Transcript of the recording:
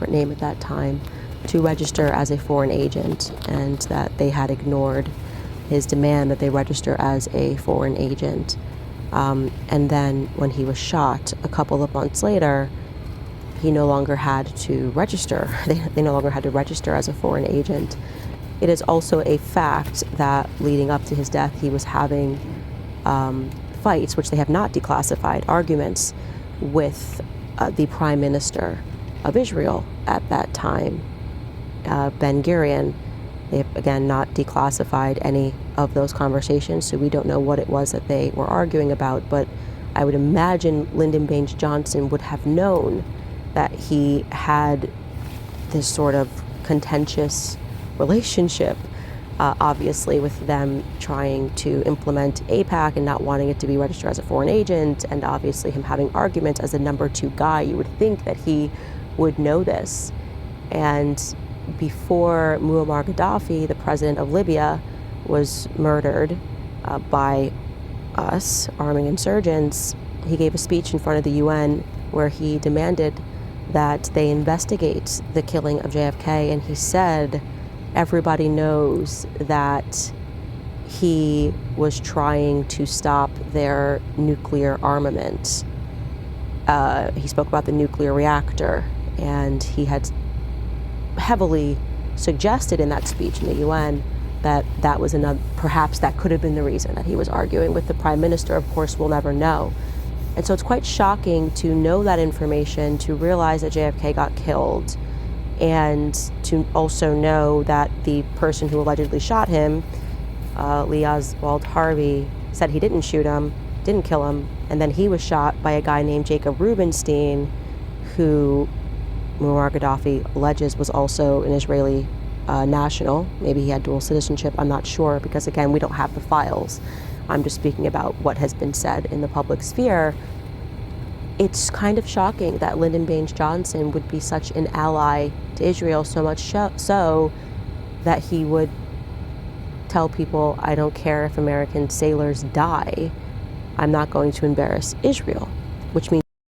name at that time to register as a foreign agent, and that they had ignored his demand that they register as a foreign agent. And then when he was shot a couple of months later, he no longer had to register. They no longer had to register as a foreign agent. It is also a fact that leading up to his death, he was having fights, which they have not declassified, arguments with the Prime Minister of Israel at that time, Ben-Gurion. They have, again, not declassified any of those conversations, so we don't know what it was that they were arguing about, but I would imagine Lyndon Baines Johnson would have known that he had this sort of contentious relationship, obviously, with them trying to implement AIPAC and not wanting it to be registered as a foreign agent, and obviously him having arguments as the number 2 guy. You would think that he would know this. And before Muammar Gaddafi, the president of Libya, was murdered by us, arming insurgents, he gave a speech in front of the UN where he demanded that they investigate the killing of JFK, and he said everybody knows that he was trying to stop their nuclear armament. He spoke about the nuclear reactor, and he had heavily suggested in that speech in the UN that that was another, perhaps that could have been the reason that he was arguing with the Prime Minister. Of course, we'll never know. And so it's quite shocking to know that information, to realize that JFK got killed, and to also know that the person who allegedly shot him, Lee Oswald Harvey, said he didn't shoot him, didn't kill him, and then he was shot by a guy named Jacob Rubinstein, who Muammar Gaddafi alleges was also an Israeli national. Maybe he had dual citizenship, I'm not sure, because again, we don't have the files. I'm just speaking about what has been said in the public sphere. It's kind of shocking that Lyndon Baines Johnson would be such an ally to Israel, so much so that he would tell people, I don't care if American sailors die, I'm not going to embarrass Israel, which means